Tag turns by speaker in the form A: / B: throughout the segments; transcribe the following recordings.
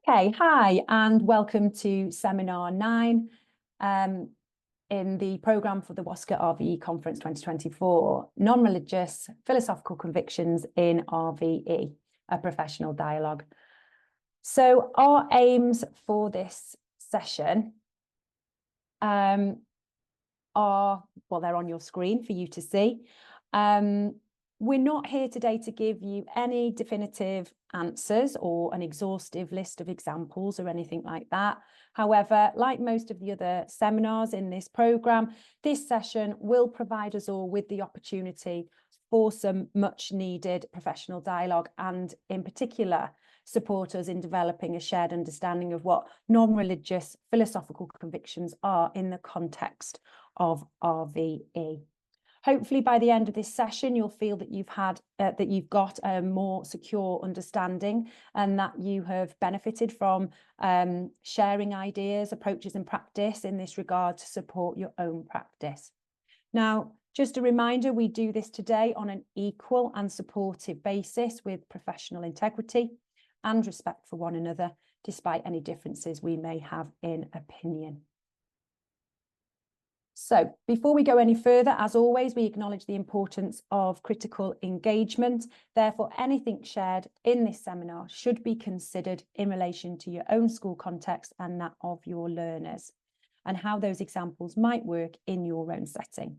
A: Okay, hi, and welcome to Seminar 9 in the programme for the WASCA RVE Conference 2024, Non-Religious Philosophical Convictions in RVE, a professional dialogue. So our aims for this session are, well, they're on your screen for you to see. We're not here today to give you any definitive answers or an exhaustive list of examples or anything like that. However, like most of the other seminars in this programme, this session will provide us all with the opportunity for some much needed professional dialogue and in particular support us in developing a shared understanding of what non-religious philosophical convictions are in the context of RVE. Hopefully by the end of this session, you'll feel that you've got a more secure understanding and that you have benefited from sharing ideas, approaches and practice in this regard to support your own practice. Now, just a reminder, we do this today on an equal and supportive basis with professional integrity and respect for one another, despite any differences we may have in opinion. So before we go any further, as always, we acknowledge the importance of critical engagement. Therefore, anything shared in this seminar should be considered in relation to your own school context and that of your learners, and how those examples might work in your own setting.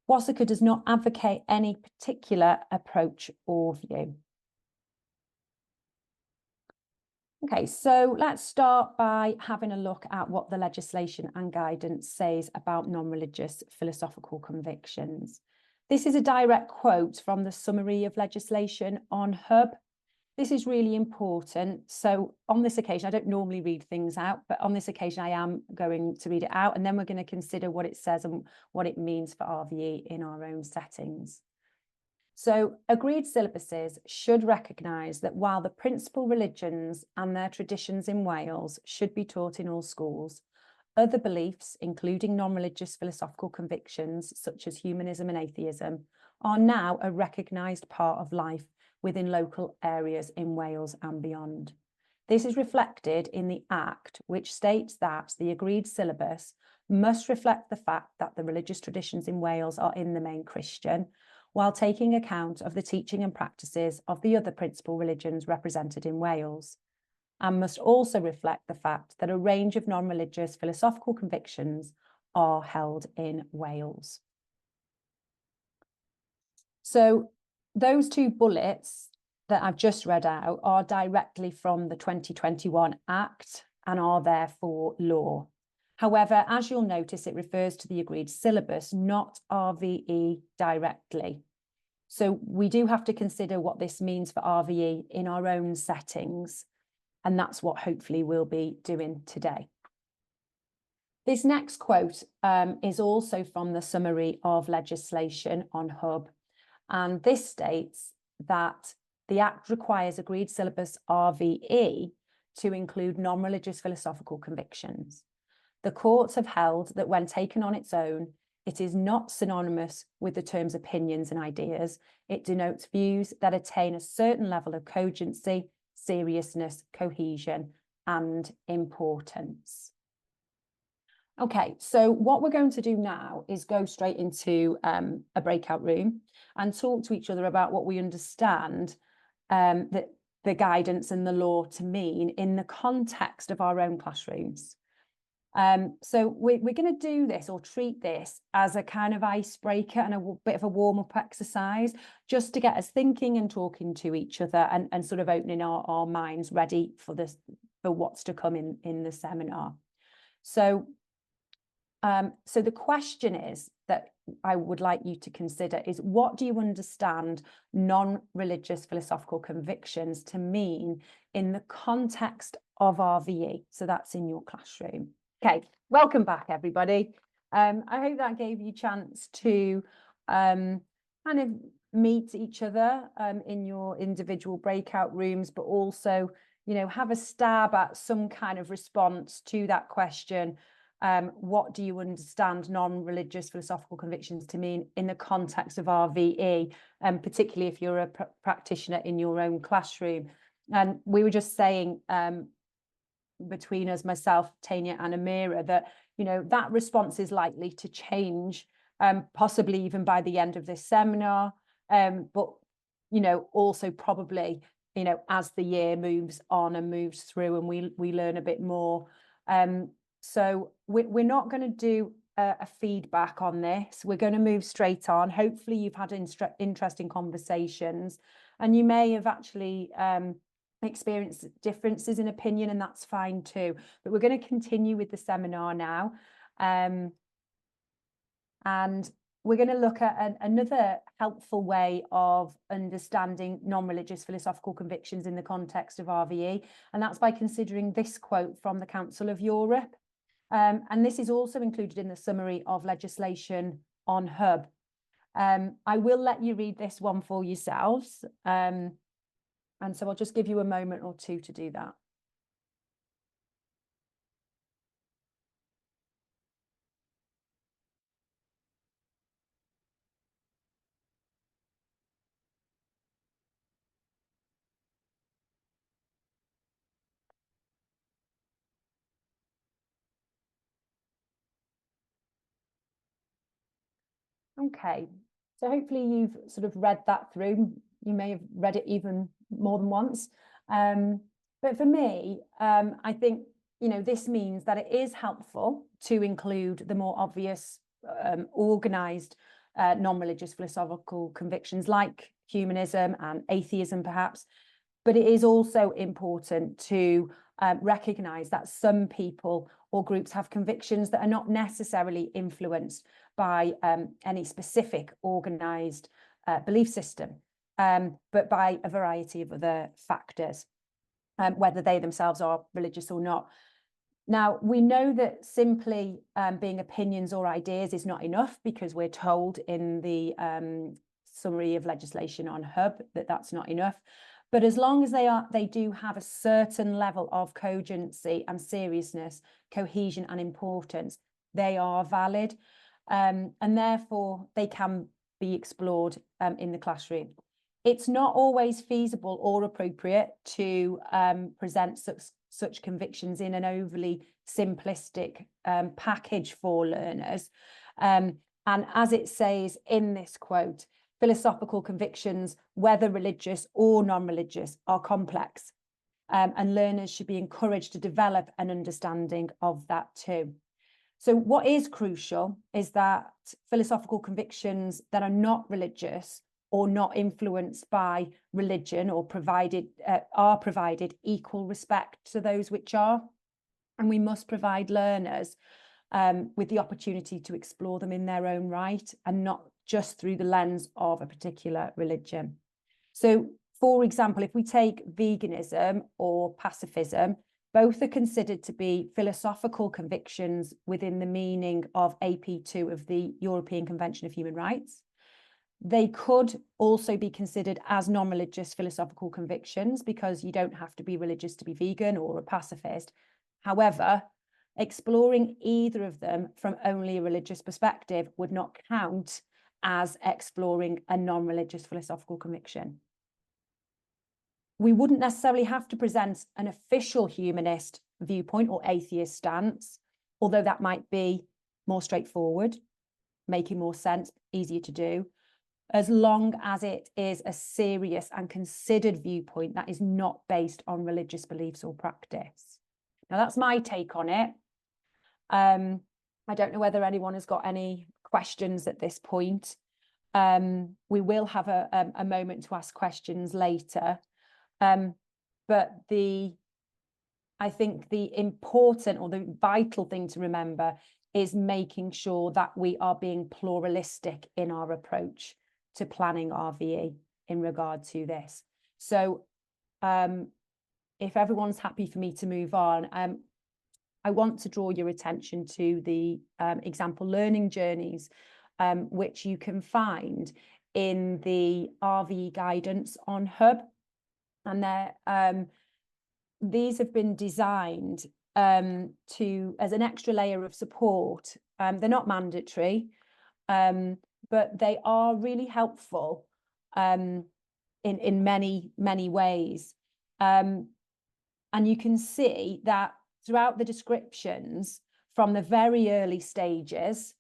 A: WASCA does not advocate any particular approach or view. Okay, so let's start by having a look at what the legislation and guidance says about non-religious philosophical convictions. This is a direct quote from the summary of legislation on Hub. This is really important. So on this occasion, I don't normally read things out, but on this occasion, I am going to read it out, and then we're going to consider what it says and what it means for RVE in our own settings. So agreed syllabuses should recognise that while the principal religions and their traditions in Wales should be taught in all schools, other beliefs, including non-religious philosophical convictions such as humanism and atheism, are now a recognised part of life within local areas in Wales and beyond. This is reflected in the Act, which states that the agreed syllabus must reflect the fact that the religious traditions in Wales are in the main Christian, while taking account of the teaching and practices of the other principal religions represented in Wales, and must also reflect the fact that a range of non-religious philosophical convictions are held in Wales. So those two bullets that I've just read out are directly from the 2021 Act and are therefore law. However, as you'll notice, it refers to the agreed syllabus, not RVE directly. So we do have to consider what this means for RVE in our own settings, and that's what hopefully we'll be doing today. This next quote is also from the summary of legislation on Hub, and this states that the Act requires agreed syllabus RVE to include non-religious philosophical convictions. The courts have held that when taken on its own, it is not synonymous with the terms opinions and ideas. It denotes views that attain a certain level of cogency, seriousness, cohesion, and importance. Okay, so what we're going to do now is go straight into a breakout room and talk to each other about what we understand that the guidance and the law to mean in the context of our own classrooms. So we're going to do this or treat this as a kind of icebreaker and a bit of a warm-up exercise, just to get us thinking and talking to each other and sort of opening our minds ready for this, for what's to come in the seminar. So, so the question is that I would like you to consider is, what do you understand non-religious philosophical convictions to mean in the context of RVE? So that's in your classroom. Okay, welcome back, everybody. I hope that gave you a chance to kind of meet each other in your individual breakout rooms, but also, you know, have a stab at some kind of response to that question. What do you understand non-religious philosophical convictions to mean in the context of RVE, particularly if you're a practitioner in your own classroom? And we were just saying between us, myself, Tanya and Amira, that, you know, that response is likely to change, possibly even by the end of this seminar, but, you know, also probably, you know, as the year moves on and moves through and we learn a bit more. So we're not going to do a feedback on this. We're going to move straight on. Hopefully you've had interesting conversations, and you may have actually experienced differences in opinion, and that's fine too. But we're going to continue with the seminar now. And we're going to look at another helpful way of understanding non-religious philosophical convictions in the context of RVE, and that's by considering this quote from the Council of Europe. And this is also included in the summary of legislation on HUB. I will let you read this one for yourselves. And so I'll just give you a moment or two to do that. Okay, so hopefully you've sort of read that through. You may have read it even more than once. But for me, I think, you know, this means that it is helpful to include the more obvious organised non-religious philosophical convictions like humanism and atheism, perhaps. But it is also important to recognise that some people or groups have convictions that are not necessarily influenced by any specific organised belief system, but by a variety of other factors, whether they themselves are religious or not. Now, we know that simply being opinions or ideas is not enough, because we're told in the summary of legislation on HUB that that's not enough. But as long as they do have a certain level of cogency and seriousness, cohesion and importance, they are valid. And therefore they can be explored in the classroom. It's not always feasible or appropriate to present such convictions in an overly simplistic package for learners. And as it says in this quote, philosophical convictions, whether religious or non-religious, are complex, and learners should be encouraged to develop an understanding of that too. So what is crucial is that philosophical convictions that are not religious or not influenced by religion or are provided equal respect to those which are. And we must provide learners with the opportunity to explore them in their own right, and not just through the lens of a particular religion. So, for example, if we take veganism or pacifism, both are considered to be philosophical convictions within the meaning of AP2 of the European Convention of Human Rights. They could also be considered as non-religious philosophical convictions, because you don't have to be religious to be vegan or a pacifist. However, exploring either of them from only a religious perspective would not count as exploring a non-religious philosophical conviction. We wouldn't necessarily have to present an official humanist viewpoint or atheist stance, although that might be more straightforward, making more sense, easier to do, as long as it is a serious and considered viewpoint that is not based on religious beliefs or practice. Now, that's my take on it. I don't know whether anyone has got any questions at this point. We will have a moment to ask questions later. But I think the important or the vital thing to remember is making sure that we are being pluralistic in our approach to planning RVE in regard to this. So if everyone's happy for me to move on, I want to draw your attention to the example learning journeys, which you can find in the RVE guidance on HUB. And these have been designed as an extra layer of support. They're not mandatory, but they are really helpful in many ways. And you can see that throughout the descriptions from the very early stages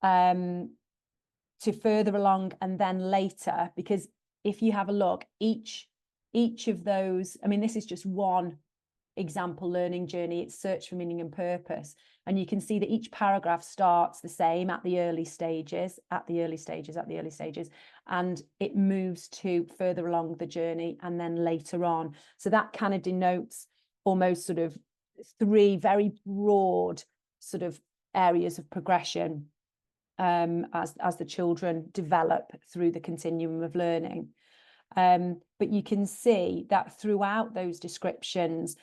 A: to further along and then later, because if you have a look, each of those, I mean, this is just one example learning journey, it's search for meaning and purpose. And you can see that each paragraph starts the same at the early stages, and it moves to further along the journey and then later on. So that kind of denotes almost sort of 3 very broad sort of areas of progression as the children develop through the continuum of learning. But you can see that throughout those descriptions,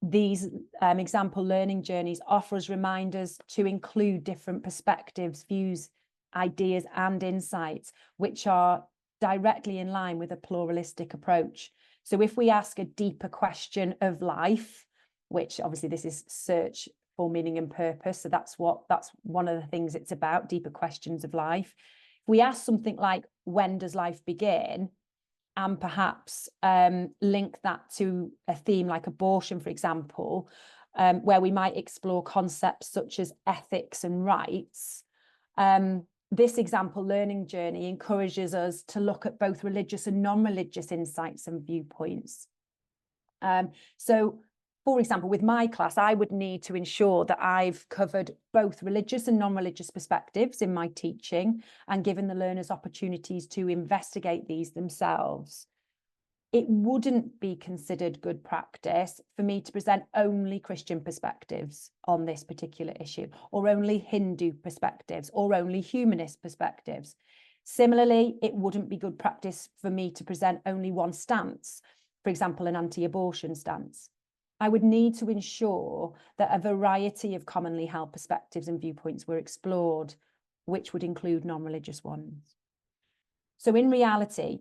A: these example learning journeys offer us reminders to include different perspectives, views, ideas, and insights, which are directly in line with a pluralistic approach. So if we ask a deeper question of life, which obviously this is search for meaning and purpose, so that's one of the things it's about, deeper questions of life. If we ask something like, when does life begin? And perhaps link that to a theme like abortion, for example, where we might explore concepts such as ethics and rights. This example learning journey encourages us to look at both religious and non-religious insights and viewpoints. So, for example, with my class, I would need to ensure that I've covered both religious and non-religious perspectives in my teaching and given the learners opportunities to investigate these themselves. It wouldn't be considered good practice for me to present only Christian perspectives on this particular issue, or only Hindu perspectives, or only humanist perspectives. Similarly, it wouldn't be good practice for me to present only one stance, for example, an anti-abortion stance. I would need to ensure that a variety of commonly held perspectives and viewpoints were explored, which would include non-religious ones. So in reality,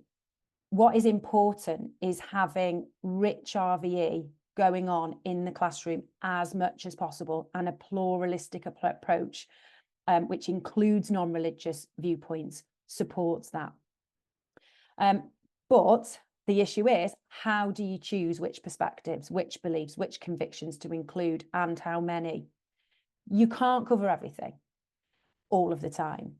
A: what is important is having rich RVE going on in the classroom as much as possible, and a pluralistic approach, which includes non-religious viewpoints, supports that. But the issue is, how do you choose which perspectives, which beliefs, which convictions to include, and how many? You can't cover everything all of the time.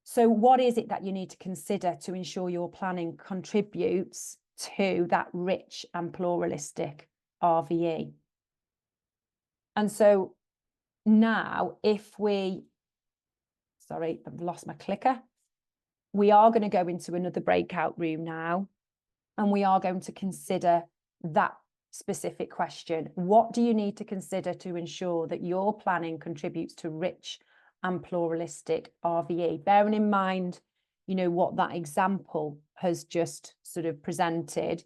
A: So what is it that you need to consider to ensure your planning contributes to that rich and pluralistic RVE? And so now, if we, sorry, I've lost my clicker. We are going to go into another breakout room now, and we are going to consider that specific question. What do you need to consider to ensure that your planning contributes to rich and pluralistic RVE? Bearing in mind, you know, what that example has just sort of presented,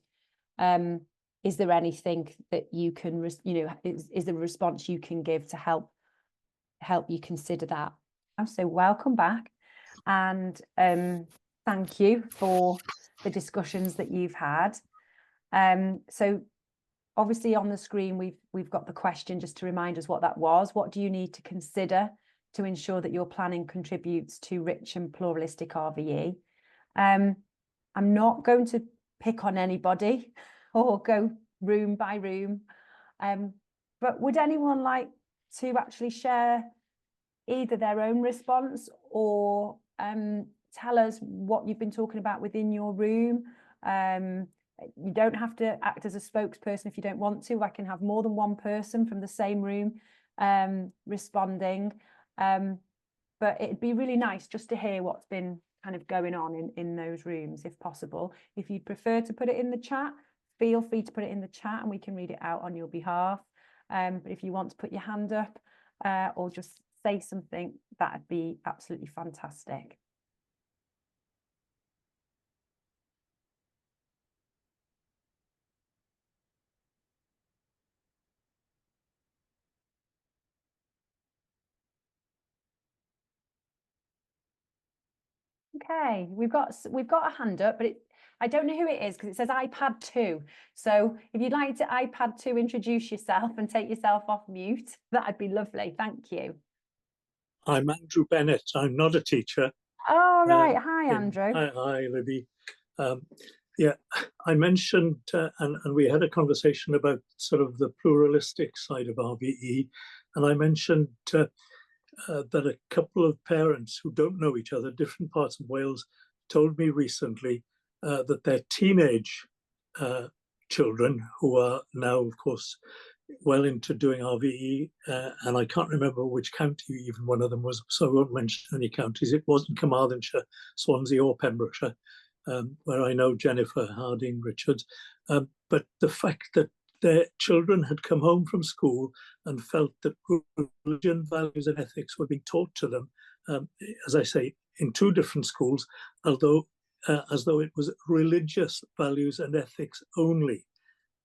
A: is there anything that you can, you know, is there a response you can give to help you consider that? So welcome back. And thank you for the discussions that you've had. So obviously on the screen we've got the question, just to remind us what that was. What do you need to consider to ensure that your planning contributes to rich and pluralistic RVE? I'm not going to pick on anybody or go room by room, but would anyone like to actually share either their own response or tell us what you've been talking about within your room? You don't have to act as a spokesperson if you don't want to. I can have more than one person from the same room responding. But it'd be really nice just to hear what's been kind of going on in those rooms, if possible. If you'd prefer to put it in the chat, feel free to put it in the chat and we can read it out on your behalf. But if you want to put your hand up or just say something, that'd be absolutely fantastic. Okay, we've got a hand up, but I don't know who it is because it says iPad 2. So if you'd like to iPad 2 introduce yourself and take yourself off mute, that'd be lovely. Thank you.
B: I'm Andrew Bennett. I'm not a teacher.
A: Oh, right. Hi, Andrew.
B: Hi, Libby. I mentioned, and we had a conversation about sort of the pluralistic side of RVE, and I mentioned that a couple of parents who don't know each other, different parts of Wales, told me recently that their teenage children, who are now, of course, well into doing RVE, and I can't remember which county even one of them was, so I won't mention any counties. It wasn't Carmarthenshire, Swansea or Pembrokeshire, where I know Jennifer Harding Richards. But the fact that their children had come home from school and felt that religion, values and ethics were being taught to them, as I say, in two different schools, although as though it was religious values and ethics only.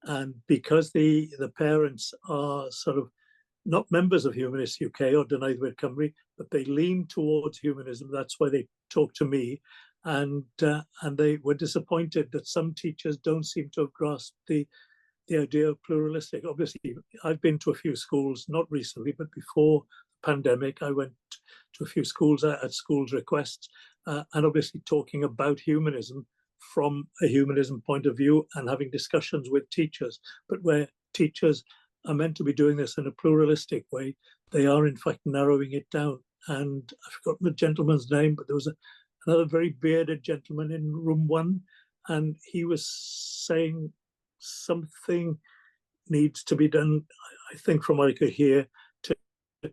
B: And because the parents are sort of not members of Humanists UK or Deny the Word Cymru, but they lean towards humanism. That's why they talk to me. And they were disappointed that some teachers don't seem to have grasped the idea of pluralistic. Obviously, I've been to a few schools, not recently, but before the pandemic, I went to a few schools at schools' requests, and obviously talking about humanism from a humanism point of view and having discussions with teachers. But where teachers are meant to be doing this in a pluralistic way, they are in fact narrowing it down. And I've forgotten the gentleman's name, but there was another very bearded gentleman in room 1, and he was saying something needs to be done, I think from what I could hear,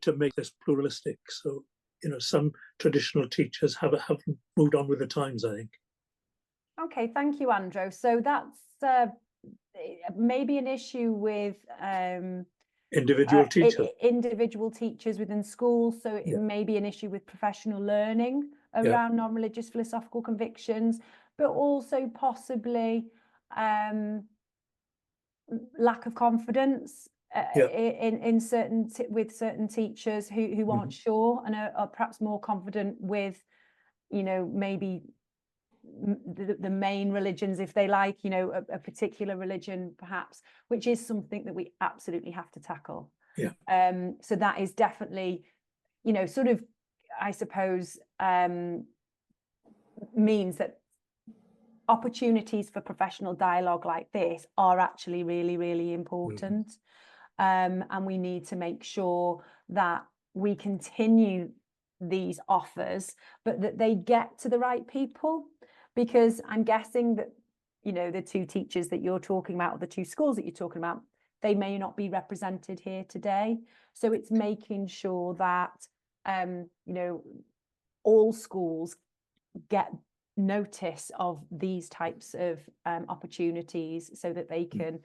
B: to make this pluralistic. So, you know, some traditional teachers have moved on with the times, I think.
A: Okay, thank you, Andrew. So that's maybe an issue with
B: individual teachers.
A: Individual teachers within schools. So it may be an issue with professional learning around non-religious philosophical convictions, but also possibly lack of confidence in certain teachers who aren't sure and are perhaps more confident with, you know, maybe the main religions, if they like, you know, a particular religion perhaps, which is something that we absolutely have to tackle. So that is definitely, you know, sort of, I suppose, means that opportunities for professional dialogue like this are actually really, really important. And we need to make sure that we continue these offers, but that they get to the right people. Because I'm guessing that, you know, the two teachers that you're talking about, or the two schools that you're talking about, they may not be represented here today. So it's making sure that, you know, all schools get notice of these types of opportunities, so that they can,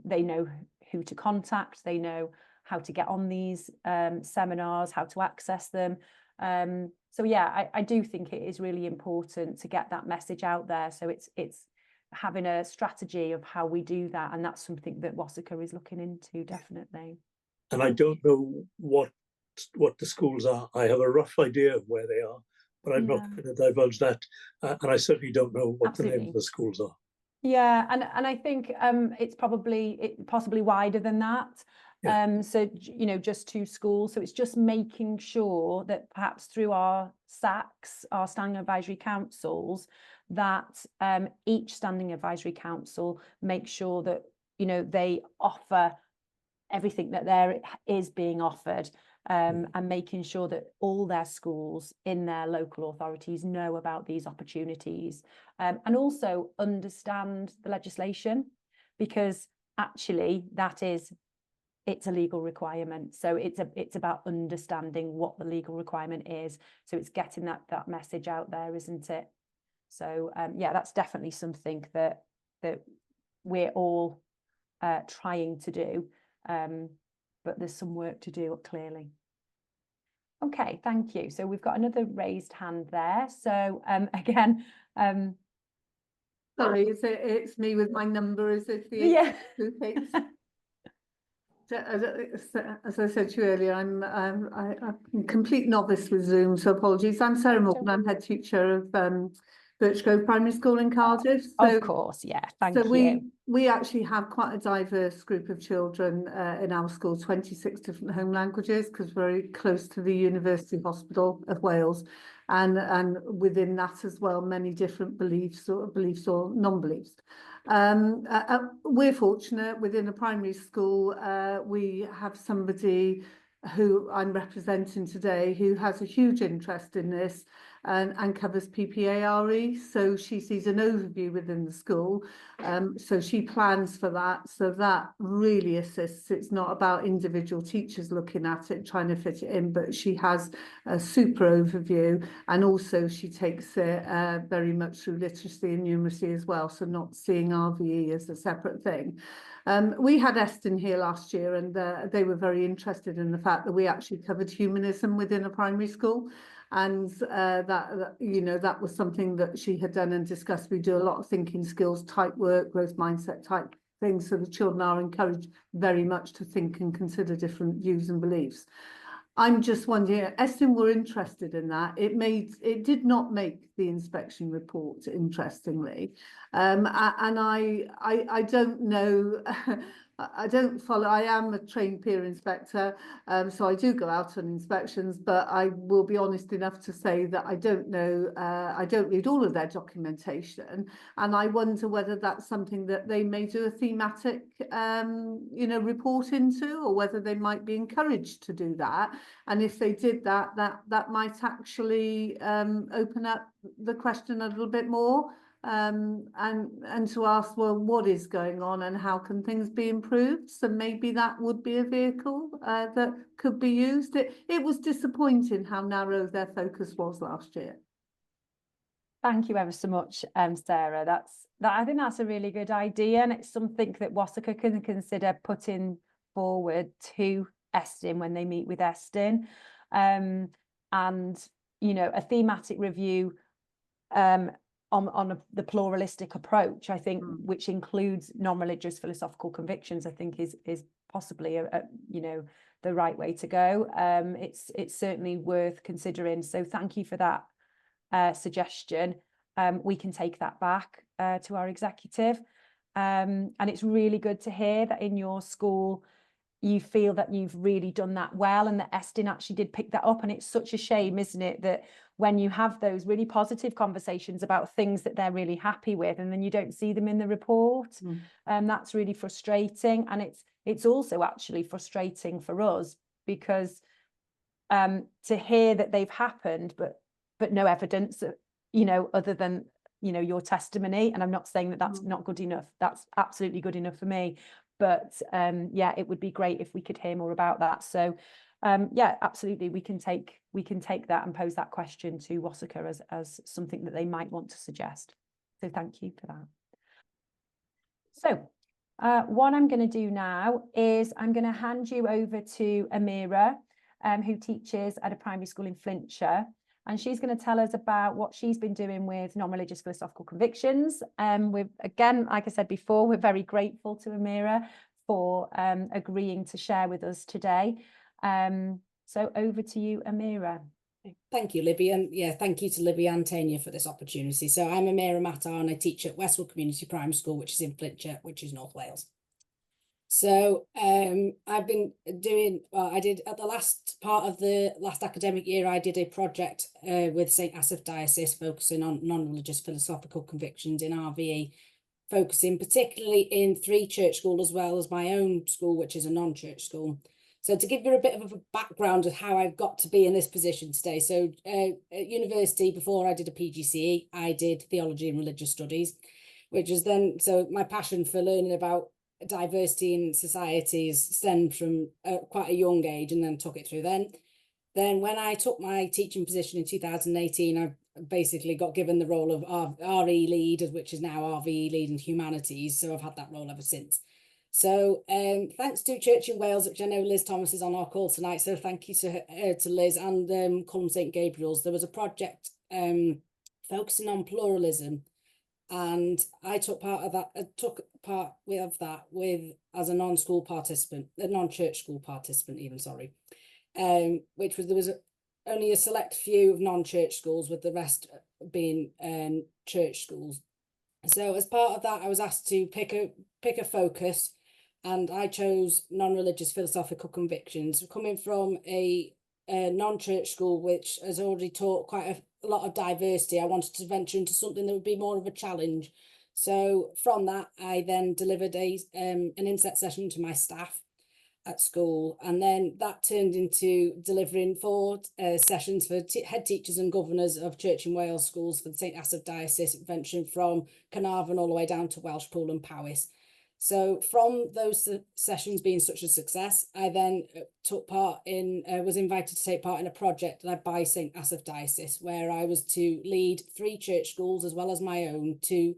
A: they know who to contact, they know how to get on these seminars, how to access them. So yeah, I do think it is really important to get that message out there. So it's having a strategy of how we do that, and that's something that WASICA is looking into, definitely.
B: And I don't know what the schools are. I have a rough idea of where they are, but I'm not going to divulge that. And I certainly don't know what the name of the schools are.
A: Yeah, and I think it's possibly wider than that. So, you know, just two schools. So it's just making sure that perhaps through our SACs, our Standing Advisory Councils, that each Standing Advisory Council make sure that, you know, they offer everything that there is being offered, and making sure that all their schools in their local authorities know about these opportunities, and also understand the legislation, because actually it's a legal requirement. So it's about understanding what the legal requirement is. So it's getting that message out there, isn't it? So yeah, that's definitely something that we're all trying to do, but there's some work to do, clearly. Okay, thank you. So we've got another raised hand there. So again,
C: sorry, it's me with my number, is it?
A: Yeah.
C: As I said to you earlier, I'm a complete novice with Zoom, so apologies. I'm Sarah Morgan. I'm head teacher of Birchgrove Primary School in Cardiff. So,
A: of course, yeah. Thank you.
C: So we actually have quite a diverse group of children in our school, 26 different home languages, because we're very close to the University Hospital of Wales. and within that as well, many different beliefs or non-beliefs. We're fortunate within a primary school, we have somebody who I'm representing today who has a huge interest in this and covers PPARE. So she sees an overview within the school. So she plans for that. So that really assists. It's not about individual teachers looking at it, trying to fit it in, but she has a super overview. And also she takes it very much through literacy and numeracy as well. So not seeing RVE as a separate thing. We had Eston here last year, and they were very interested in the fact that we actually covered humanism within a primary school. And that was something that she had done and discussed. We do a lot of thinking skills type work, growth mindset type things. So the children are encouraged very much to think and consider different views and beliefs. I'm just wondering, Eston were interested in that. It did not make the inspection report, interestingly. And I don't know, I don't follow, I am a trained peer inspector, so I do go out on inspections, but I will be honest enough to say that I don't know, I don't read all of their documentation, and I wonder whether that's something that they may do a thematic, report into, or whether they might be encouraged to do that. And if they did that, that might actually open up the question a little bit more. And to ask, well, what is going on and how can things be improved? So maybe that would be a vehicle that could be used. It was disappointing how narrow their focus was last year.
A: Thank you ever so much, Sarah. I think that's a really good idea, and it's something that WASCA can consider putting forward to Eston when they meet with Eston. And a thematic review on the pluralistic approach, I think, which includes non-religious philosophical convictions, I think is possibly the right way to go. It's certainly worth considering. So thank you for that suggestion. We can take that back to our executive. And it's really good to hear that in your school you feel that you've really done that well, and that Eston actually did pick that up. And it's such a shame, isn't it, that when you have those really positive conversations about things that they're really happy with, and then you don't see them in the report, that's really frustrating. And it's also actually frustrating for us, because to hear that they've happened, but no evidence, other than your testimony. And I'm not saying that that's not good enough. That's absolutely good enough for me. But it would be great if we could hear more about that. So absolutely, we can take that and pose that question to WASCA as something that they might want to suggest. So thank you for that. So what I'm going to do now is I'm going to hand you over to Amira, who teaches at a primary school in Flintshire. And she's going to tell us about what she's been doing with non-religious philosophical convictions. We've, again, like I said before, we're very grateful to Amira for agreeing to share with us today. So over to you, Amira.
D: Thank you, Libby. And thank you to Libby and Tanya for this opportunity. So I'm Amira Mattar, and I teach at Westwood Community Primary School, which is in Flintshire, which is North Wales. So I've been doing, I did at the last part of the last academic year, I did a project with St. Asaph Diocese focusing on non-religious philosophical convictions in RVE, focusing particularly in 3 church schools as well as my own school, which is a non-church school. So to give you a bit of a background of how I've got to be in this position today. So at university, before I did a PGCE, I did theology and religious studies, which is then, so my passion for learning about diversity in societies stemmed from quite a young age, and then took it through then when I took my teaching position in 2018, I basically got given the role of RE lead, which is now RVE lead in humanities, so I've had that role ever since. So thanks to Church in Wales, which I know Liz Thomas is on our call tonight, so thank you to Liz, and Culham St Gabriel's. There was a project focusing on pluralism, and I took part of that. As a non-school participant, a non-church school participant, even, sorry. Which was, there was only a select few of non-church schools, with the rest being church schools. So as part of that, I was asked to pick a focus, and I chose non-religious philosophical convictions, coming from a non-church school which has already taught quite a lot of diversity, I wanted to venture into something that would be more of a challenge. So from that, I then delivered an inset session to my staff at school, and then that turned into delivering 4 sessions for head teachers and governors of Church in Wales schools for the St Asaph Diocese, venturing from Carnarvon all the way down to Welshpool and Powys. So from those sessions being such a success, I then took part in, was invited to take part in a project led by St Asaph Diocese, where I was to lead 3 church schools as well as my own to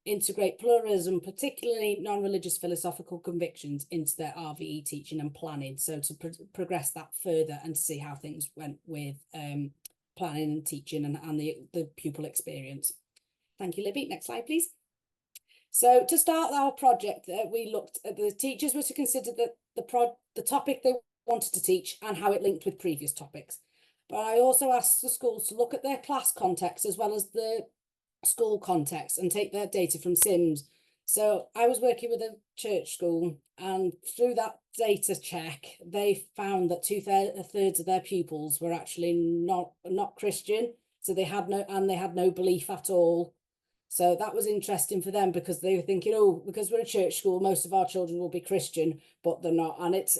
D: integrate pluralism, particularly non-religious philosophical convictions, into their RVE teaching and planning. So to progress that further and to see how things went with planning and teaching and the pupil experience. Thank you, Libby. Next slide, please. So to start our project, we looked at the teachers were to consider the topic they wanted to teach and how it linked with previous topics. But I also asked the schools to look at their class context as well as the school context and take their data from SIMS. So I was working with a church school, and through that data check, they found that 2/3 of their pupils were actually not Christian. So they had no belief at all. So that was interesting for them, because they were thinking, oh, because we're a church school, most of our children will be Christian, but they're not. And it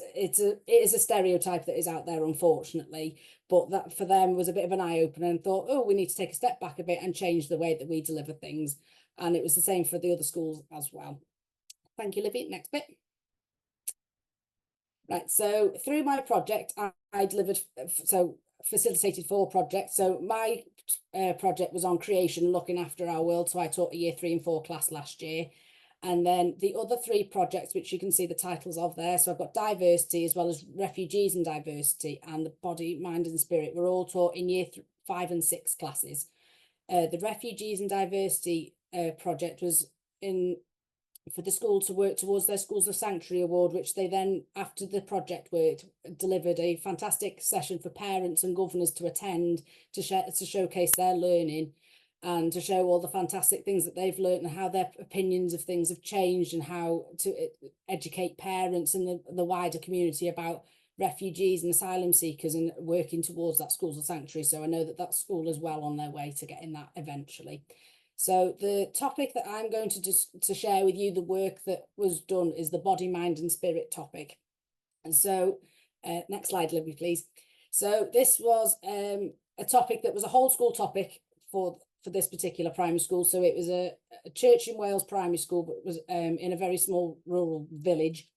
D: is a stereotype that is out there, unfortunately. But that for them was a bit of an eye-opener, and thought, oh, we need to take a step back a bit and change the way that we deliver things. And it was the same for the other schools as well. Thank you, Libby. Next bit. Right, so through my project, I delivered, facilitated 4 projects. So my project was on creation, looking after our world. So I taught a year 3 and 4 class last year. And then the other 3 projects, which you can see the titles of there. So I've got diversity as well as refugees and diversity, and the body, mind and spirit were all taught in year 5 and 6 classes. The refugees and diversity project was for the school to work towards their Schools of Sanctuary award, which they then, after the project worked, delivered a fantastic session for parents and governors to attend, to showcase their learning and to show all the fantastic things that they've learned and how their opinions of things have changed, and how to educate parents and the wider community about refugees and asylum seekers, and working towards that Schools of Sanctuary. So I know that school is well on their way to getting that eventually. So the topic that I'm going to share with you, the work that was done, is the body, mind and spirit topic. And so next slide, Libby, please. So this was a topic that was a whole school topic for this particular primary school. So it was a Church in Wales primary school, but it was in a very small rural village.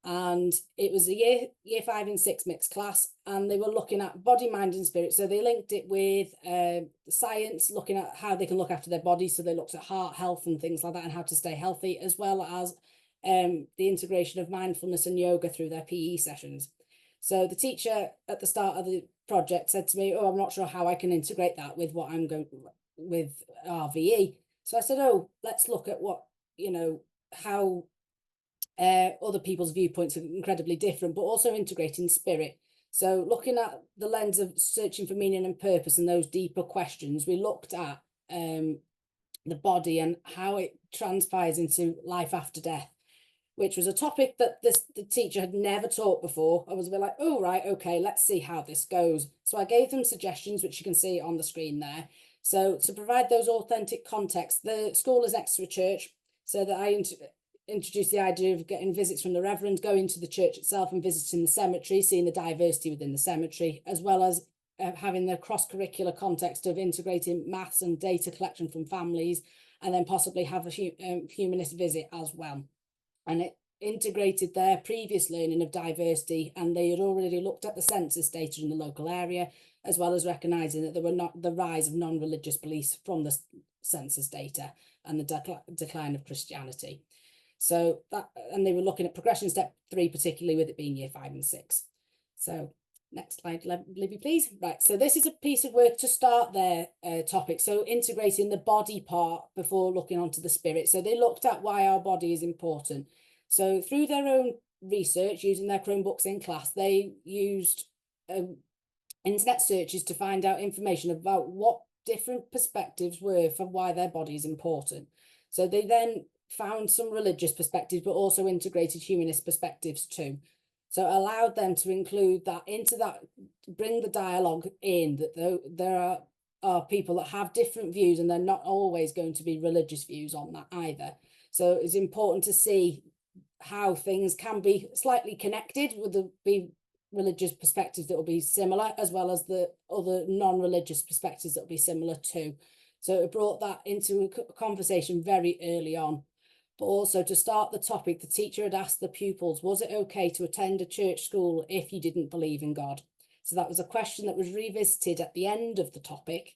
D: And it was a year 5 and 6 mixed class, and they were looking at body, mind and spirit. So they linked it with science, looking at how they can look after their bodies. So they looked at heart health and things like that, and how to stay healthy, as well as the integration of mindfulness and yoga through their PE sessions. So the teacher at the start of the project said to me, oh, I'm not sure how I can integrate that with what I'm going with RVE. So I said, oh, let's look at what, how other people's viewpoints are incredibly different, but also integrating spirit. So looking at the lens of searching for meaning and purpose and those deeper questions, we looked at the body and how it transpires into life after death, which was a topic that the teacher had never taught before. I was a bit like, oh, right, okay, let's see how this goes. So I gave them suggestions, which you can see on the screen there. So to provide those authentic contexts, the school is next to a church, so that I introduced the idea of getting visits from the reverend, going to the church itself and visiting the cemetery, seeing the diversity within the cemetery, as well as having the cross-curricular context of integrating maths and data collection from families, and then possibly have a humanist visit as well. And it integrated their previous learning of diversity, and they had already looked at the census data in the local area, as well as recognising that there were not the rise of non-religious beliefs from the census data and the decline of Christianity. So that, and they were looking at progression step 3, particularly with it being year 5 and 6. So next slide, Libby, please. Right, so this is a piece of work to start their topic. So integrating the body part before looking onto the spirit. So they looked at why our body is important. So through their own research, using their Chromebooks in class, they used internet searches to find out information about what different perspectives were for why their body is important. So they then found some religious perspectives, but also integrated humanist perspectives too. So it allowed them to include that into that, bring the dialogue in, that there are are people that have different views, and they're not always going to be religious views on that either. So it's important to see how things can be slightly connected with the religious perspectives that will be similar, as well as the other non-religious perspectives that will be similar too. So it brought that into a conversation very early on. But also, to start the topic, the teacher had asked the pupils, was it okay to attend a church school if you didn't believe in God? So that was a question that was revisited at the end of the topic.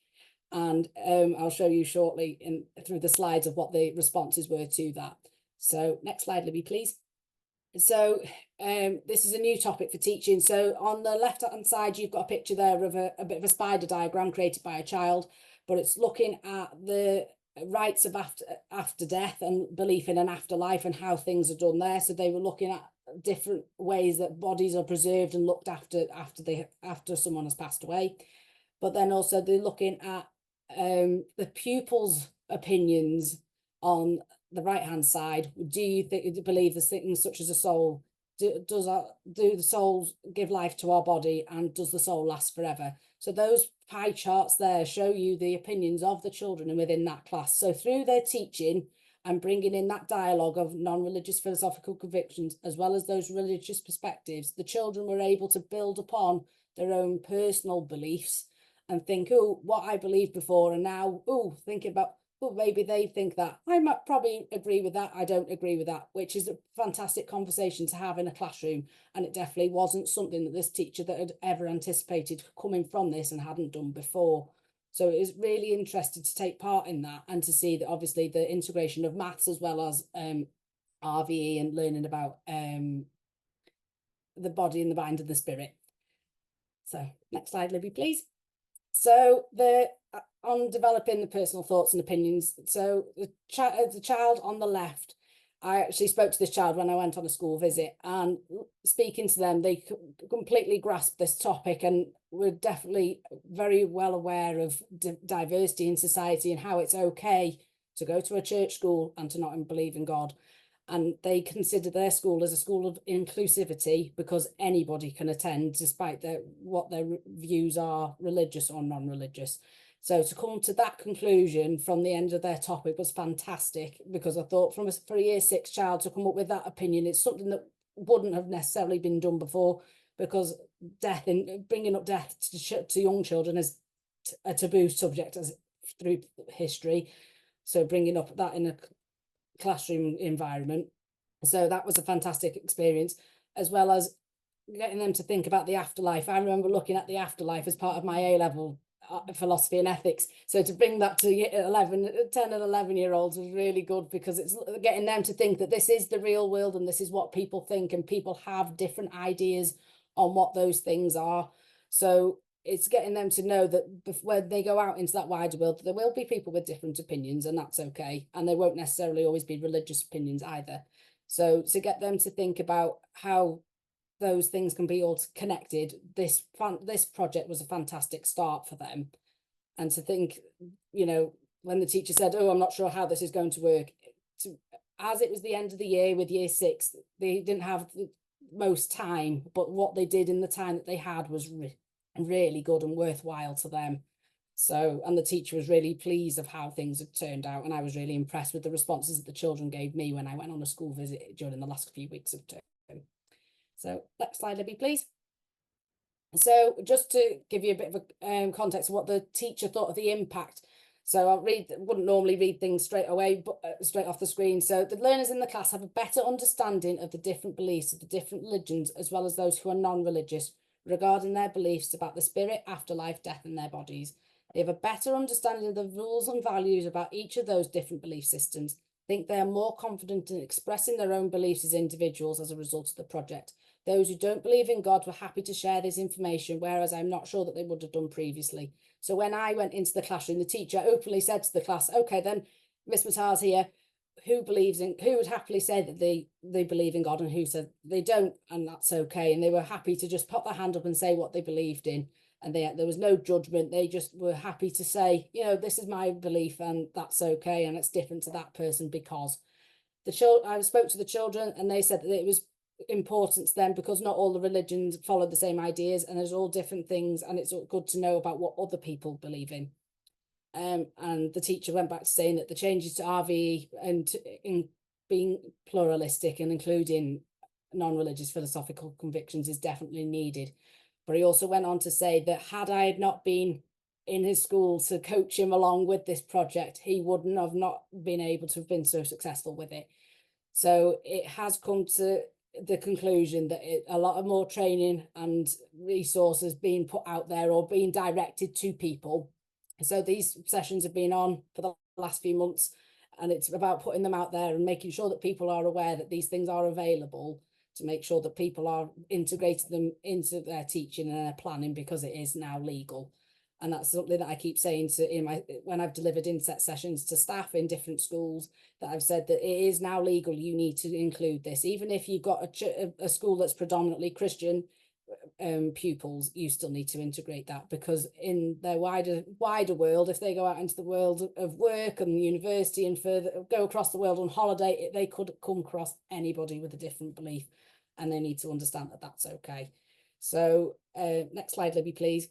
D: And I'll show you shortly through the slides of what the responses were to that. So next slide, Libby, please. So this is a new topic for teaching. So on the left-hand side, you've got a picture there of a bit of a spider diagram created by a child, but it's looking at the rites of after death and belief in an afterlife and how things are done there. So they were looking at different ways that bodies are preserved and looked after someone has passed away. But then also they're looking at the pupils' opinions on the right hand side. Do you believe there's things such as a soul? Do the souls give life to our body, and does the soul last forever? So those pie charts there show you the opinions of the children and within that class. So through their teaching and bringing in that dialogue of non-religious philosophical convictions as well as those religious perspectives, the children were able to build upon their own personal beliefs and think, oh, what I believed before, and now, oh, thinking about, well, maybe they think that. I might probably agree with that. I don't agree with that, which is a fantastic conversation to have in a classroom. And it definitely wasn't something that this teacher that had ever anticipated coming from this and hadn't done before. So it was really interesting to take part in that and to see that obviously the integration of maths as well as RVE and learning about the body and the mind and the spirit. So next slide, Libby, please. So on developing the personal thoughts and opinions. So the child on the left, I actually spoke to this child when I went on a school visit, and speaking to them, they completely grasped this topic and were definitely very well aware of diversity in society and how it's okay to go to a church school and to not believe in God. And they consider their school as a school of inclusivity because anybody can attend despite what their views are, religious or non-religious. So to come to that conclusion from the end of their topic was fantastic, because I thought for a year 6 child to come up with that opinion, it's something that wouldn't have necessarily been done before, because death and bringing up death to young children is a taboo subject through history. So bringing up that in a classroom environment. So that was a fantastic experience, as well as getting them to think about the afterlife. I remember looking at the afterlife as part of my A-level philosophy and ethics. So to bring that to 10 and 11-year-olds was really good, because it's getting them to think that this is the real world and this is what people think, and people have different ideas on what those things are. So it's getting them to know that when they go out into that wider world, there will be people with different opinions, and that's okay. And they won't necessarily always be religious opinions either. So to get them to think about how those things can be all connected, this project was a fantastic start for them. And to think, you know, when the teacher said, oh, I'm not sure how this is going to work, as it was the end of the year with year 6, they didn't have the most time, but what they did in the time that they had was really good and worthwhile to them. So, and the teacher was really pleased of how things had turned out, and I was really impressed with the responses that the children gave me when I went on a school visit during the last few weeks of term. So next slide, Libby, please. So just to give you a bit of context of what the teacher thought of the impact. So wouldn't normally read things straight away, but straight off the screen. So the learners in the class have a better understanding of the different beliefs of the different religions, as well as those who are non-religious, regarding their beliefs about the spirit, afterlife, death, and their bodies. They have a better understanding of the rules and values about each of those different belief systems. Think they are more confident in expressing their own beliefs as individuals as a result of the project. Those who don't believe in God were happy to share this information, whereas I'm not sure that they would have done previously. So when I went into the classroom, the teacher openly said to the class, okay, then Miss Mattar's here, who would happily say that they believe in God, and who said they don't, and that's okay. And they were happy to just pop their hand up and say what they believed in. And there was no judgment. They just were happy to say, you know, this is my belief and that's okay. And it's different to that person because I spoke to the children, and they said that it was important to them because not all the religions follow the same ideas, and there's all different things, and it's good to know about what other people believe in. and the teacher went back to saying that the changes to RVE and in being pluralistic and including non-religious philosophical convictions is definitely needed. But he also went on to say that had I had not been in his school to coach him along with this project, he wouldn't have not been able to have been so successful with it. So it has come to the conclusion that a lot of more training and resources being put out there or being directed to people. So these sessions have been on for the last few months, and it's about putting them out there and making sure that people are aware that these things are available, to make sure that people are integrating them into their teaching and their planning, because it is now legal. And that's something that I keep saying when I've delivered inset sessions to staff in different schools, that I've said that it is now legal. You need to include this, even if you've got a school that's predominantly Christian pupils, you still need to integrate that, because in their wider world, if they go out into the world of work and university and further go across the world on holiday, they could come across anybody with a different belief, and they need to understand that that's okay. So next slide, Libby, please.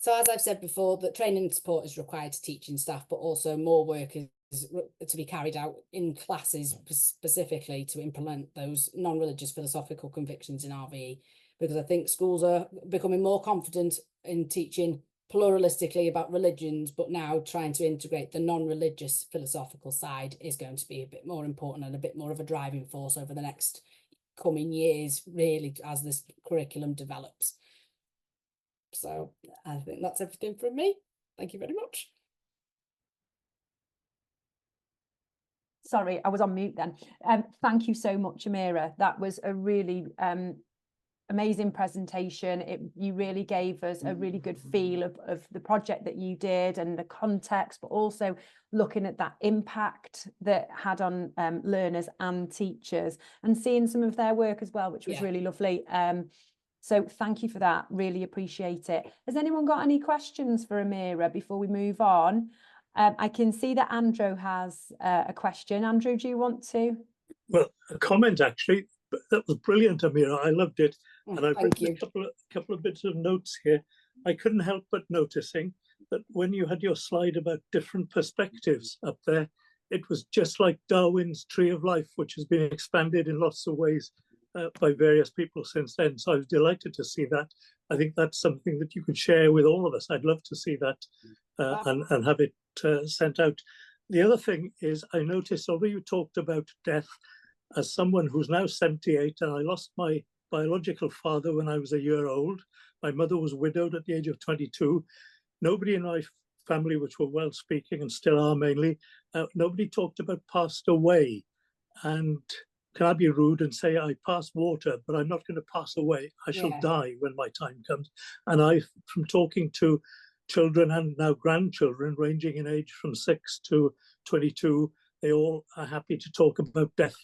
D: So as I've said before, that training and support is required to teaching staff, but also more work is to be carried out in classes specifically to implement those non-religious philosophical convictions in RVE, because I think schools are becoming more confident in teaching pluralistically about religions, but now trying to integrate the non-religious philosophical side is going to be a bit more important and a bit more of a driving force over the next coming years, really, as this curriculum develops. So I think that's everything from me. Thank you very much.
A: Sorry, I was on mute then. Thank you so much, Amira. That was a really amazing presentation. You really gave us a really good feel of the project that you did and the context, but also looking at that impact that had on learners and teachers, and seeing some of their work as well, which was really lovely. So thank you for that. Really appreciate it. Has anyone got any questions for Amira before we move on? I can see that Andrew has a question. Andrew, do you want to?
B: Well, a comment actually. That was brilliant, Amira. I loved it. And I've written a couple of bits of notes here. I couldn't help but noticing that when you had your slide about different perspectives up there, it was just like Darwin's Tree of Life, which has been expanded in lots of ways by various people since then. So I was delighted to see that. I think that's something that you could share with all of us. I'd love to see that and have it sent out. The other thing is, I noticed, although you talked about death, as someone who's now 78, and I lost my biological father when I was a year old. My mother was widowed at the age of 22. Nobody in my family, which were well-speaking and still are mainly, nobody talked about passed away. And can I be rude and say I pass water, but I'm not going to pass away. I shall die when my time comes. And from talking to children and now grandchildren ranging in age from 6 to 22, they all are happy to talk about death,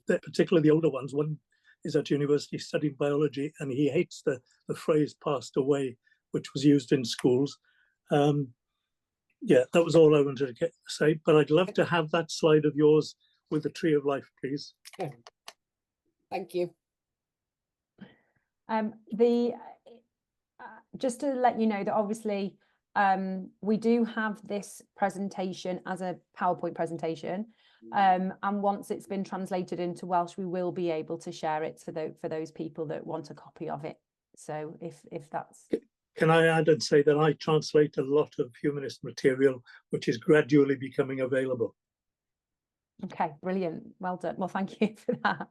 B: particularly the older ones. One is at university studying biology, and he hates the phrase passed away, which was used in schools. Yeah, that was all I wanted to say, but I'd love to have that slide of yours with the Tree of Life, please.
D: Thank you.
A: Just to let you know that obviously we do have this presentation as a PowerPoint presentation, and once it's been translated into Welsh, we will be able to share it for those people that want a copy of it. So if that's...
B: Can I add and say that I translate a lot of humanist material, which is gradually becoming available.
A: Okay, brilliant. Well done. Well, thank you for that.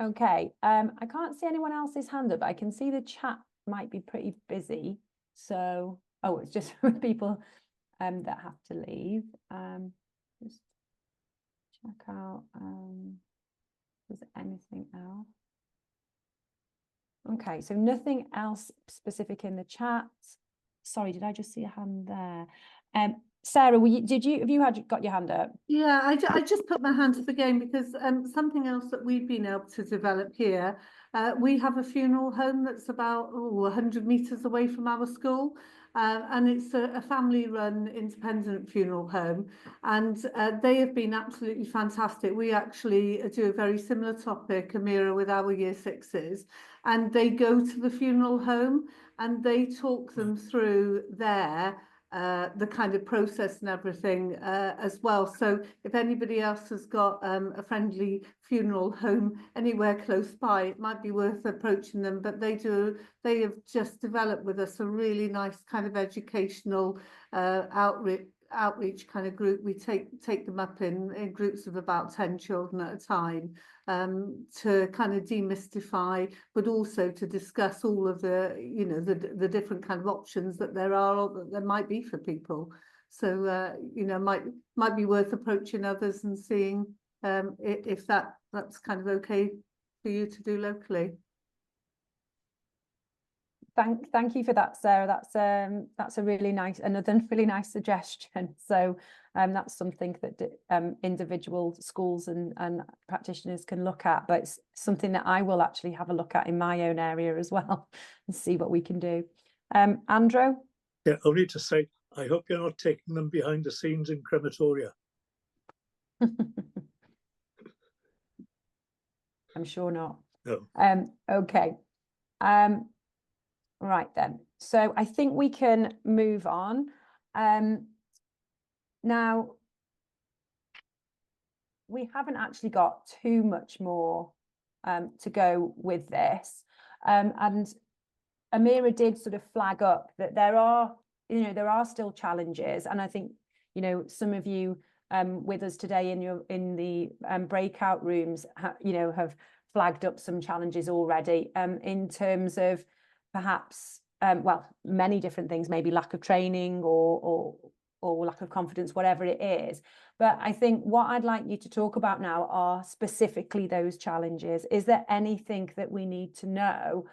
A: Okay, I can't see anyone else's hand up, but I can see the chat might be pretty busy. So, oh, it's just people that have to leave. Just check out, is there anything else? Okay, so nothing else specific in the chat. Sorry, did I just see a hand there? Sarah, have you got your hand up?
C: Yeah, I just put my hand up again because something else that we've been able to develop here, we have a funeral home that's about 100 metres away from our school, and it's a family-run independent funeral home, and they have been absolutely fantastic. We actually do a very similar topic, Amira, with our year sixes, and they go to the funeral home and they talk them through there the kind of process and everything as well. So if anybody else has got a friendly funeral home anywhere close by, it might be worth approaching them. But they have just developed with us a really nice kind of educational outreach kind of group. We take them up in groups of about 10 children at a time, to kind of demystify, but also to discuss all of the, you know, the different kind of options that there are, or that there might be for people. So you know, might be worth approaching others and seeing if that's kind of okay for you to do locally.
A: Thank you for that, Sarah. That's a another really nice suggestion. So that's something that individual schools and practitioners can look at, but it's something that I will actually have a look at in my own area as well and see what we can do. Andrew?
B: Yeah, only to say, I hope you're not taking them behind the scenes in crematoria.
A: I'm sure not.
B: No.
A: Okay. Right then, so I think we can move on. Now, we haven't actually got too much more to go with this, and Amira did sort of flag up that there are still challenges, and I think, you know, some of you with us today in the breakout rooms have flagged up some challenges already in terms of perhaps well, many different things, maybe lack of training or lack of confidence, whatever it is. But I think what I'd like you to talk about now are specifically those challenges. Is there anything that we need to know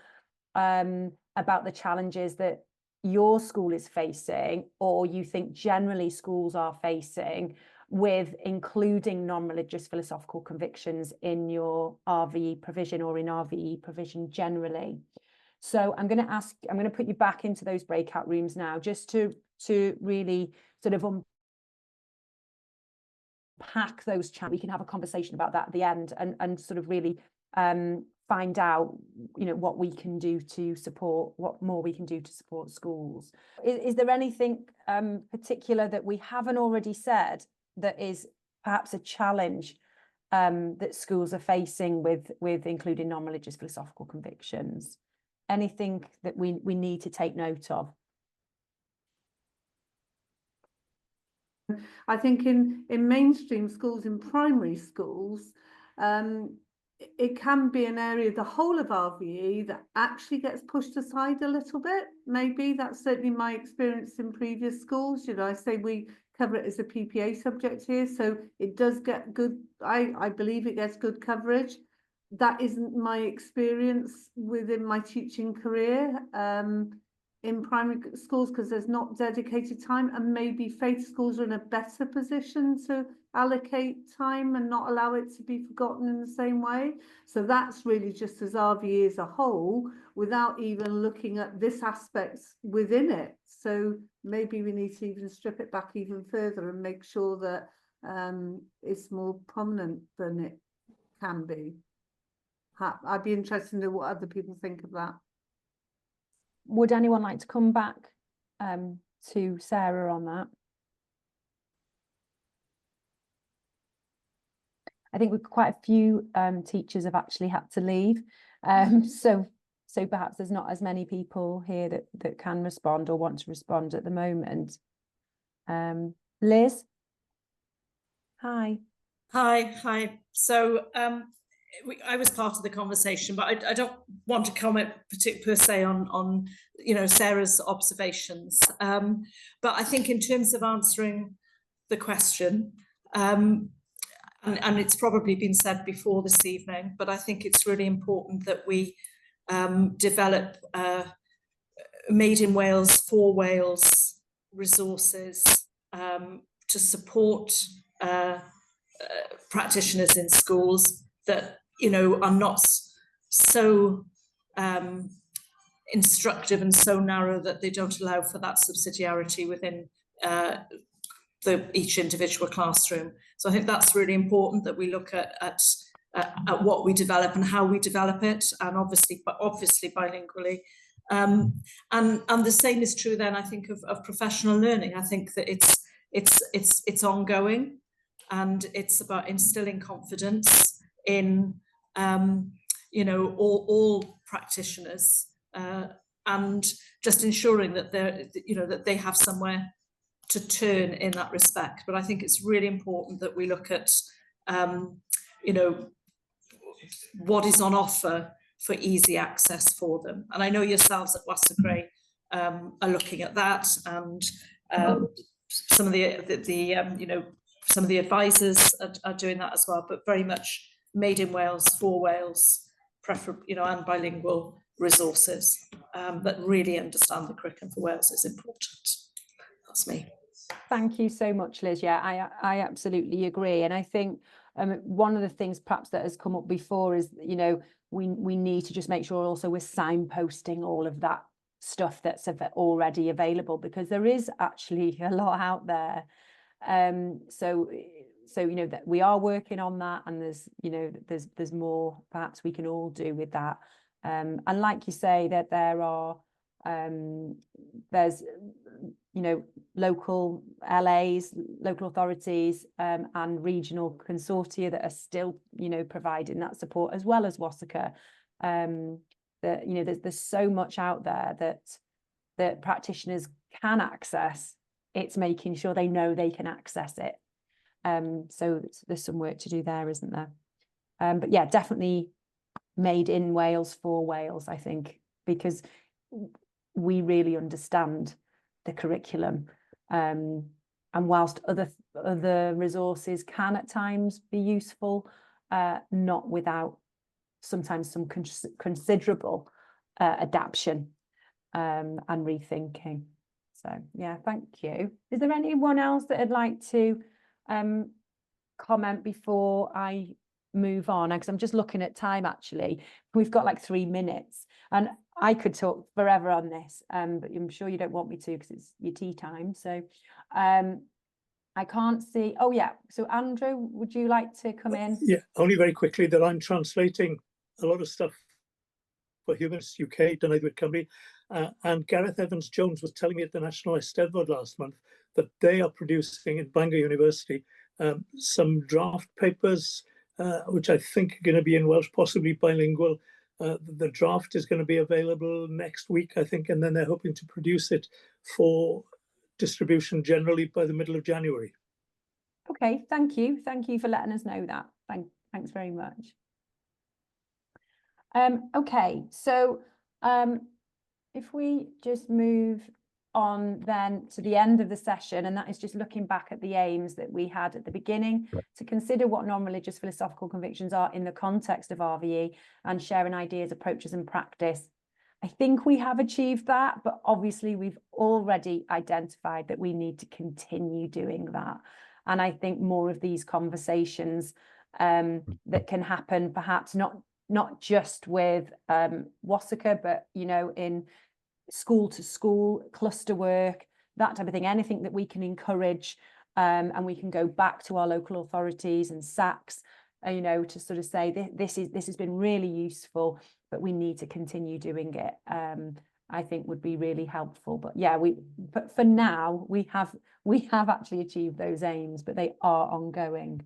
A: about the challenges that your school is facing, or you think generally schools are facing, with including non-religious philosophical convictions in your RVE provision or in RVE provision generally? So I'm going to put you back into those breakout rooms now, just to really sort of unpack those challenges. We can have a conversation about that at the end and sort of really find out, you know, what we can do to support, what more we can do to support schools. Is there anything particular that we haven't already said that is perhaps a challenge that schools are facing with including non-religious philosophical convictions? Anything that we need to take note of?
C: I think in mainstream schools, in primary schools, it can be an area, the whole of RVE, that actually gets pushed aside a little bit. Maybe that's certainly my experience in previous schools. You know, I say we cover it as a PPA subject here, so it does get good, I believe it gets good coverage. That isn't my experience within my teaching career in primary schools, because there's not dedicated time, and maybe faith schools are in a better position to allocate time and not allow it to be forgotten in the same way. So that's really just as RVE as a whole, without even looking at this aspect within it. So maybe we need to even strip it back even further and make sure that it's more prominent than it can be. I'd be interested to know what other people think of that.
A: Would anyone like to come back to Sarah on that? I think quite a few teachers have actually had to leave, so perhaps there's not as many people here that can respond or want to respond at the moment. Liz? Hi.
E: Hi. So I was part of the conversation, but I don't want to comment per se on you know, Sarah's observations. But I think in terms of answering the question, and it's probably been said before this evening, but I think it's really important that we develop made in Wales for Wales resources to support practitioners in schools that, you know, are not so instructive and so narrow that they don't allow for that subsidiarity within each individual classroom. So I think that's really important, that we look at what we develop and how we develop it, and obviously bilingually, And the same is true then, I think, of professional learning. I think that it's ongoing, and it's about instilling confidence in you know, all practitioners, and just ensuring that that they have somewhere to turn in that respect. But I think it's really important that we look at you know, what is on offer for easy access for them. And I know yourselves at Wasacre are looking at that, and some of the you know, some of the advisors are doing that as well, but very much made in Wales for Wales, you know, and bilingual resources that really understand the curriculum for Wales is important. That's me.
A: Thank you so much, Liz. Yeah, I absolutely agree. And I think one of the things perhaps that has come up before is, you know, we need to just make sure also we're signposting all of that stuff that's already available, because there is actually a lot out there. So you know, that we are working on that, and there's, you know, there's more perhaps we can all do with that. And like you say, that there are there's, you know, local LAs, local authorities, and regional consortia that are still, you know, providing that support, as well as Wasacre. That, you know, there's so much out there that practitioners can access. It's making sure they know they can access it. So there's some work to do there, isn't there? But yeah, definitely made in Wales for Wales, I think, because we really understand the curriculum. And whilst other resources can at times be useful, not without sometimes some considerable adaptation and rethinking. So yeah, thank you. Is there anyone else that would like to comment before I move on? Because I'm just looking at time, actually. We've got like 3 minutes, and I could talk forever on this, but I'm sure you don't want me to, because it's your tea time. So I can't see. Oh yeah, so Andrew, would you like to come in?
B: Yeah, only very quickly that I'm translating a lot of stuff for Humanists UK, done with Cymru, and Gareth Evans-Jones was telling me at the National Eisteddfod last month that they are producing at Bangor University some draft papers, which I think are going to be in Welsh, possibly bilingual. The draft is going to be available next week, I think, and then they're hoping to produce it for distribution generally by the middle of January.
A: Okay, thank you. Thank you for letting us know that. Thanks very much. Okay, so if we just move on then to the end of the session, and that is just looking back at the aims that we had at the beginning, to consider what non-religious philosophical convictions are in the context of RVE and sharing ideas, approaches and practice. I think we have achieved that, but obviously we've already identified that we need to continue doing that. And I think more of these conversations that can happen, perhaps not just with Wasacre, but, you know, in school to school, cluster work, that type of thing, anything that we can encourage, and we can go back to our local authorities and SACs, you know, to sort of say this has been really useful, but we need to continue doing it. I think would be really helpful. But yeah, but for now we have actually achieved those aims, but they are ongoing.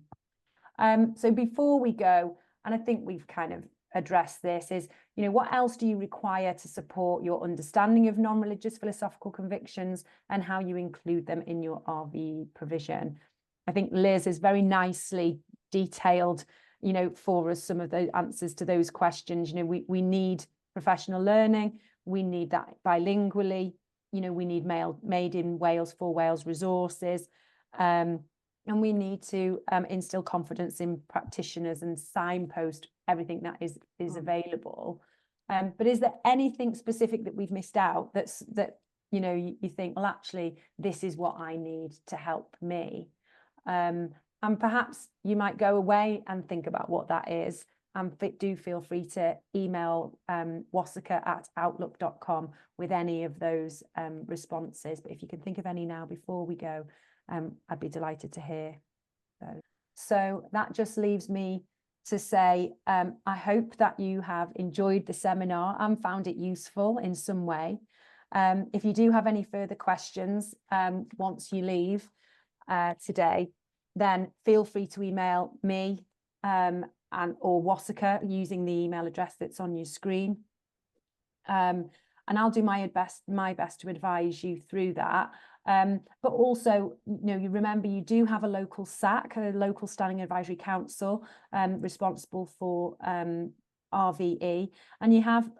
A: So before we go, and I think we've kind of address this, is, you know, what else do you require to support your understanding of non-religious philosophical convictions and how you include them in your RVE provision? I think Liz has very nicely detailed, you know, for us some of the answers to those questions. You know, we need professional learning, we need that bilingually, you know, we need made in Wales for Wales resources, and we need to instill confidence in practitioners and signpost everything that is available. But is there anything specific that we've missed out that you know, you think, well, actually, this is what I need to help me? And perhaps you might go away and think about what that is. And do feel free to email wasacre@outlook.com with any of those responses. But if you can think of any now before we go, I'd be delighted to hear those. So that just leaves me to say, I hope that you have enjoyed the seminar and found it useful in some way. If you do have any further questions once you leave today, then feel free to email me or Wasika using the email address that's on your screen. And I'll do my best to advise you through that. But also, you remember you do have a local SAC, a local Standing Advisory Council, responsible for RVE, and you have,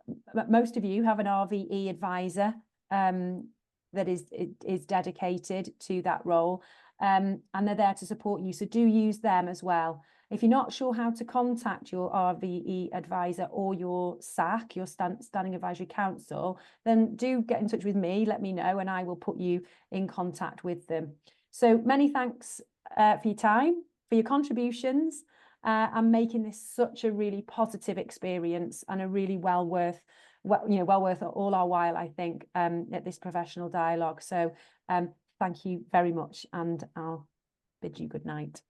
A: most of you have an RVE advisor that is dedicated to that role, and they're there to support you. So do use them as well. If you're not sure how to contact your RVE advisor or your SAC, your Standing Advisory Council, then do get in touch with me, let me know, and I will put you in contact with them. So many thanks for your time, for your contributions, and making this such a really positive experience and a really well worth all our while, I think, at this professional dialogue. So thank you very much, and I'll bid you good night.